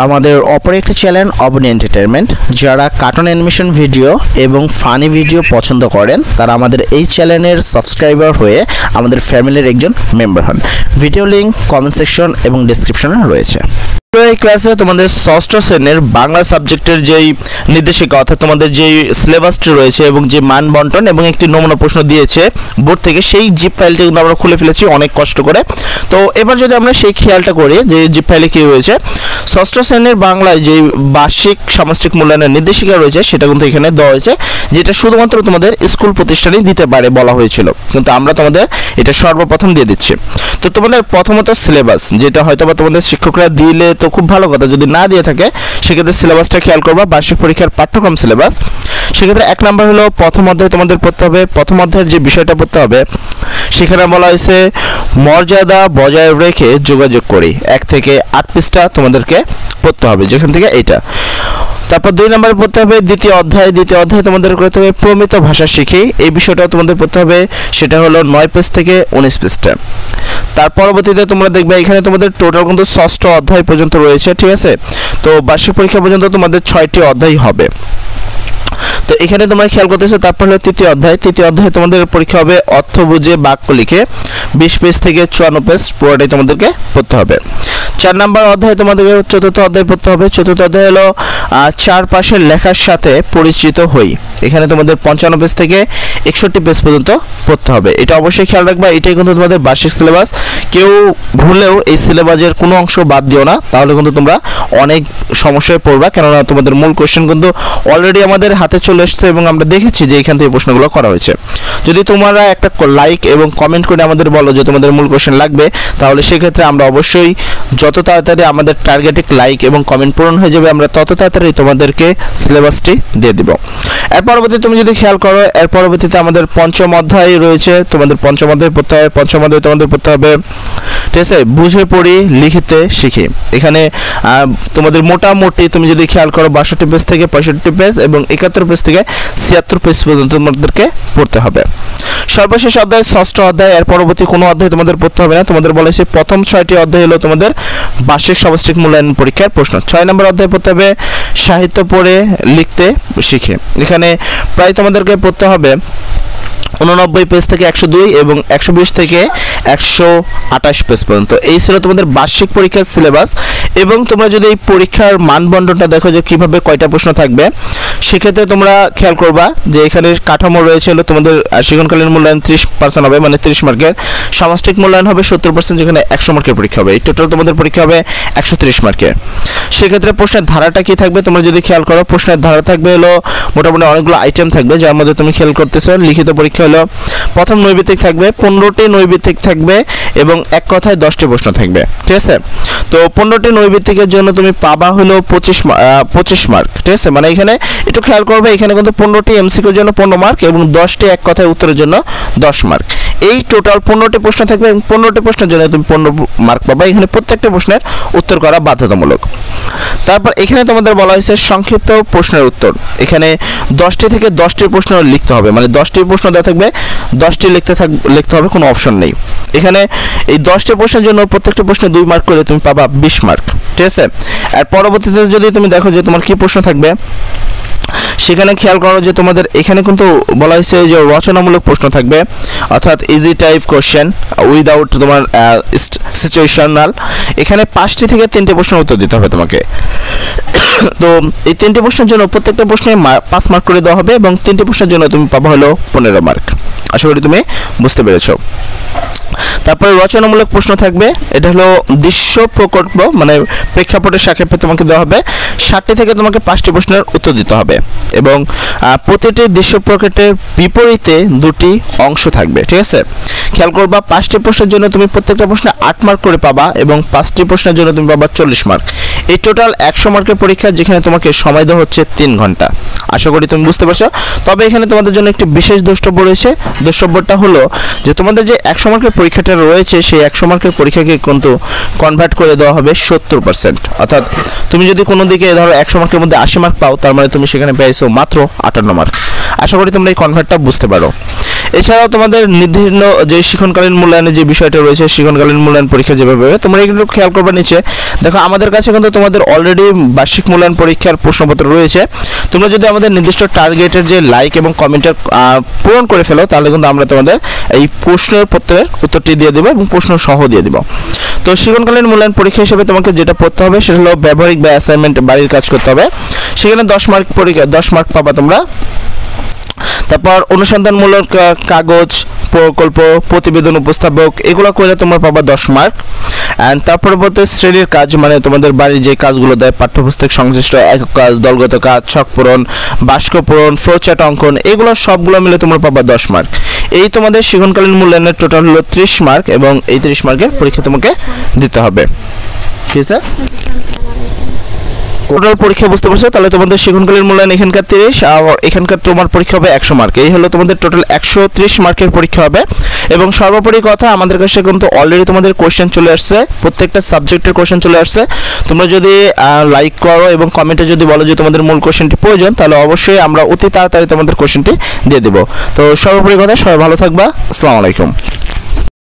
আমাদের অপর একটি চ্যানেল অবনী এন্টারটেইনমেন্ট। যারা কার্টুন অ্যানিমেশন ভিডিও এবং ফানি ভিডিও পছন্দ করেন তারা আমাদের এই চ্যানেলের সাবস্ক্রাইবার হয়ে আমাদের ফ্যামিলির একজন মেম্বার হন। ভিডিও লিংক কমেন্ট সেকশন এবং ডেসক্রিপশনে রয়েছে। এই ক্লাসে তোমাদের ষষ্ঠ শ্রেণীর বাংলা সাবজেক্টের যেই নির্দেশিকা অর্থাৎ তোমাদের যেই সিলেবাসটি রয়েছে এবং যে মান বন্টন এবং একটি নমুনা প্রশ্ন দিয়েছে বোর্ড থেকে, সেই জিপ ফাইলটি কিন্তু আমরা খুলে ফেলেছি অনেক কষ্ট করে। তো এবার যদি আমরা সেই খেয়ালটা করি যে জিপ ফাইলে কী হয়েছে, ষষ্ঠ শ্রেণীর বাংলায় যে বার্ষিক সামষ্টিক মূল্যায়নের নির্দেশিকা রয়েছে সেটা কিন্তু এখানে দেওয়া হয়েছে, যেটা শুধুমাত্র তোমাদের স্কুল প্রতিষ্ঠানেই দিতে পারে বলা হয়েছিল, কিন্তু আমরা তোমাদের এটা সর্বপ্রথম দিয়ে দিচ্ছি। তো তোমাদের প্রথমত সিলেবাস, যেটা হয়তো বা তোমাদের শিক্ষকরা দিলে তো খুব ভালো কথা, যদি না দিয়ে থাকে সেক্ষেত্রে সিলেবাসটা খেয়াল করবা। বার্ষিক পরীক্ষার পাঠ্যক্রম সিলেবাস, সেক্ষেত্রে 1 নম্বর হলো প্রথম অধ্যায় তোমাদের পড়তে হবে। প্রথম অধ্যায়ের যে বিষয়টা পড়তে হবে সেখানে বলা হয়েছে মর্যাদা বজায় রেখে যোগাযোগ করি, 1 থেকে 8 পৃষ্ঠা তোমাদেরকে পড়তে হবে, যেখান থেকে এইটা। তারপর 2 নম্বরে পড়তে হবে দ্বিতীয় অধ্যায় তোমাদের করতে হবে প্রমিত ভাষা শিখি, এই বিষয়টাও তোমাদের পড়তে হবে, সেটা হলো 9 পেজ থেকে 19 পৃষ্ঠা। তার পরবর্তীতে তোমরা দেখবে এখানে তোমাদের টোটাল কিন্তু 6ষ্ঠ অধ্যায় পর্যন্ত রয়েছে, ঠিক আছে। তো বার্ষিক পরীক্ষা পর্যন্ত তোমাদের 6টি অধ্যায় হবে। তো এখানে তোমরা খেয়াল করতেছো। তারপর হলো তৃতীয় অধ্যায় তোমাদের পরীক্ষা হবে অর্থ বুঝে বাক্য লিখে, 20 পেজ থেকে 54 পেজ পুরোটাই তোমাদেরকে পড়তে হবে। 4 নম্বর অধ্যায় তোমাদের চতুর্থ অধ্যায় পড়তে হবে। চতুর্থ অধ্যায় হলো চারপাশের লেখার সাথে পরিচিত হই, এখানে তোমাদের 55 পেজ থেকে 61 পেজ পর্যন্ত পড়তে হবে। এটা অবশ্যই খেয়াল রাখবা, এটাই কিন্তু তোমাদের বার্ষিক সিলেবাস। কেউ ভুলেও এই সিলেবাসের কোনো অংশ বাদ দিও না, তাহলে কিন্তু তোমরা অনেক সমস্যায় পড়বা, কেননা তোমাদের মূল কোশ্চেন কিন্তু অলরেডি আমাদের হাতে চলে এসেছে এবং আমরা দেখেছি যে এখান থেকে প্রশ্নগুলো করা হয়েছে। যদি তোমরা একটা লাইক এবং কমেন্ট করে আমাদের বলো যে তোমাদের মূল কোশ্চেন লাগবে, তাহলে সেক্ষেত্রে আমরা অবশ্যই যত তাড়াতাড়ি আমাদের টার্গেটেড লাইক এবং কমেন্ট পূরণ হয়ে যাবে, আমরা তত তাড়াতাড়ি তোমাদেরকে সিলেবাসটি দিয়ে দিব। এর পরবর্তী তুমি যদি খেয়াল করো, এর পরবর্তীতে আমাদের পঞ্চম অধ্যায় রয়েছে, তোমাদের পঞ্চম অধ্যায় পড়তে হবে। পঞ্চম অধ্যায় তোমাদের পড়তে হবে, ঠিক আছে, বুঝে পড়ি লিখতে শিখি। এখানে তোমাদের মোটামুটি তুমি যদি খেয়াল করো 62 পেজ থেকে 65 পেজ এবং 71 পেজ থেকে 76 পেজ পর্যন্ত তোমাদেরকে পড়তে হবে। সর্বশেষ অধ্যায় 6ষ্ঠ অধ্যায়, এর পরবর্তী কোনো অধ্যায় তোমাদের পড়তে হবে না। তোমাদের বলেছে প্রথম 6টি অধ্যায় হলো তোমাদের বার্ষিক সামষ্টিক মূল্যায়ন পরীক্ষার প্রশ্ন। 6 নম্বর অধ্যায় পড়তে হবে সাহিত্য পড়ে লিখতে শিখে, এখানে প্রায় তোমাদেরকে পড়তে হবে 89 পেজ থেকে 102 এবং 120 থেকে 128 পেজ পর্যন্ত। এই ছিল তোমাদের বার্ষিক পরীক্ষার সিলেবাস। এবং তোমরা যদি এই পরীক্ষার মানবন্টনটা দেখো যে কিভাবে কয়টা প্রশ্ন থাকবে, সেক্ষেত্রে তোমরা খেয়াল করবা যে এখানে কাঠামো রয়েছে হলো তোমাদের শিক্ষণকালীন মূল্যায়ন 30% হবে, মানে 30 মার্কের। সামষ্টিক মূল্যায়ন হবে 70%, যেখানে 100 মার্কের পরীক্ষা হবে। এই টোটাল তোমাদের পরীক্ষা হবে 130 মার্কের। সেক্ষেত্রে প্রশ্নের ধারাটা কি থাকবে তোমরা যদি খেয়াল করো, প্রশ্নের ধারা থাকবে হলো মোটামুটি অনেকগুলো আইটেম থাকবে, যার মধ্যে তুমি খেয়াল করতেছো লিখিত পরীক্ষা হলো প্রথম নৈবিত্তিক থাকবে, 15টি নৈবিত্তিক থাকবে এবং এক কথায় 10টি প্রশ্ন থাকবে, ঠিক আছে। তো 15টি নৈবিত্তিকের জন্য তুমি পাবা হলো 25 মার্ক, ঠিক আছে। মানে এখানে একটু খেয়াল করবে, এখানে কিন্তু 15টি এমসিকিউর জন্য 15 মার্ক এবং 10টি এক কথায় উত্তরের জন্য 10 মার্ক। এই টোটাল 15টি প্রশ্ন থাকবে এবং 15টি প্রশ্নের জন্য তুমি 15 মার্ক পাবা। এখানে প্রত্যেকটা প্রশ্নের উত্তর করা বাধ্যতামূলক। তারপর এখানে তোমাদের বলা হয়েছে সংক্ষিপ্ত প্রশ্নের উত্তর, এখানে 10টি থেকে 10টি প্রশ্ন লিখতে হবে, মানে 10টি প্রশ্ন দেওয়া থাকবে, 10টি লিখতে হবে, কোনো অপশন নেই। এখানে এই 10টি প্রশ্নের জন্য প্রত্যেকটা প্রশ্নে 2 মার্ক করে তুমি পাবা 20 মার্ক, ঠিক আছে। আর পরবর্তীতে যদি তুমি দেখো যে তোমার কি প্রশ্ন থাকবে, সেখানে খেয়াল করো যে তোমাদের এখানে কিন্তু বলা হয়েছে যে রচনামূলক প্রশ্ন থাকবে, অর্থাৎ ইজি টাইপ কোশ্চেন উইদাউট তোমার সিচুয়েশনাল। এখানে 5টি থেকে 3টে প্রশ্নের উত্তর দিতে হবে তোমাকে। তো এই 3টে প্রশ্নের জন্য প্রত্যেকটা প্রশ্নে 5 মার্ক করে দেওয়া হবে এবং 3টে প্রশ্নের জন্য তুমি পাবা হলো 15 মার্ক। আশা করি তুমি বুঝতে পেরেছো। তারপরে রচনামূলক প্রশ্ন থাকবে, এটা হলো দৃশ্য প্রকল্প, মানে প্রেক্ষাপটের সাপেক্ষে তোমাকে দেওয়া হবে। 60টি থেকে তোমাকে 5টি প্রশ্নের উত্তর দিতে হবে এবং প্রতিটি দৃশ্য প্রকল্পের বিপরীতে 2টি অংশ থাকবে, ঠিক আছে। খেয়াল করবা 5টি প্রশ্নের জন্য তুমি প্রত্যেকটা প্রশ্নে 8 মার্ক করে পাবা এবং 5টি প্রশ্নের জন্য তুমি পাবা 40 মার্ক। এই টোটাল 100 মার্কের পরীক্ষা, যেখানে তোমাকে সময় দেওয়া হচ্ছে 3 ঘন্টা। আশা করি তুমি বুঝতে পারছো। তবে এখানে তোমাদের জন্য একটি বিশেষ দ্রষ্টব্য রয়েছে। দ্রষ্টব্যটা হলো যে তোমাদের যে 100 মার্কের পরীক্ষাটা রয়েছে, সেই 100 মার্কের পরীক্ষাকে কিন্তু কনভার্ট করে দেওয়া হবে 70%, অর্থাৎ তুমি যদি কোনো দিকে ধরো 100 মার্কের মধ্যে 80 মার্ক পাও, তার মানে তুমি সেখানে পেয়েছো মাত্র 58 মার্ক। আশা করি তোমরা এই কনভার্টটা বুঝতে পারো। এছাড়াও তোমাদের নির্ধারিত যে শিক্ষণকালীন মূল্যায়নের যে বিষয়টা রয়েছে, শিক্ষণকালীন মূল্যায়ন পরীক্ষা যেভাবে হবে তোমরা একটু খেয়াল করবে। নিচে দেখো আমাদের কাছে কিন্তু তোমাদের অলরেডি বার্ষিক মূল্যায়ন পরীক্ষার প্রশ্নপত্র রয়েছে। তোমরা যদি আমাদের নির্দিষ্ট টার্গেটের যে লাইক এবং কমেন্টের পূরণ করে ফেলো তাহলে কিন্তু আমরা তোমাদের এই প্রশ্নের প্রত্যেকের উত্তরটি দিয়ে দেবো এবং প্রশ্ন সহ দিয়ে দেবো। তো শিক্ষণকালীন মূল্যায়ন পরীক্ষা হিসেবে তোমাকে যেটা পড়তে হবে সেটা হলো ব্যবহারিক বা অ্যাসাইনমেন্ট, বাড়ির কাজ করতে হবে। সেখানে 10 মার্ক পরীক্ষা 10 মার্ক পাবা তোমরা। তারপর অনুসন্ধানমূলক কাগজ, প্রকল্প, প্রতিবেদন উপস্থাপক এগুলো করলে তোমরা পাবা 10 মার্ক। অ্যান্ড তারপর বলতে শ্রেণীর কাজ, মানে তোমাদের বাড়ির যে কাজগুলো দেয়, পাঠ্যপুস্তক সংশ্লিষ্ট একক কাজ, দলগত কাজ, ছক পূরণ, বাক্য পূরণ, ফ্লোচার্ট অঙ্কন এগুলো সবগুলো মিলে তোমরা পাবা 10 মার্ক। এই তোমাদের শিক্ষণকালীন মূল্যায়নের টোটাল হলো 30 মার্ক এবং এই 30 মার্কের পরীক্ষা তোমাকে দিতে হবে। ঠিক আছে, টোটাল পরীক্ষা বুঝতে পারছো? তাহলে তোমাদের শিক্ষণকালীন মূল্যায়ন এখানকার 30 আর এখানকার তোমার পরীক্ষা হবে 100 মার্ক। এই হলো তোমাদের টোটাল 130 মার্কের পরীক্ষা হবে। এবং সর্বোপরি কথা, আমাদের কাছে কিন্তু অলরেডি তোমাদের কোশ্চেন চলে আসছে, প্রত্যেকটা সাবজেক্টের কোশ্চেন চলে আসছে। তোমরা যদি লাইক করো এবং কমেন্টে যদি বলো যে তোমাদের মূল কোশ্চেনটি প্রয়োজন, তাহলে অবশ্যই আমরা অতি তাড়াতাড়ি তোমাদের কোশ্চেনটি দিয়ে দেবো। তো সর্বোপরি কথা, সবাই ভালো থাকবা। আসসালামু আলাইকুম।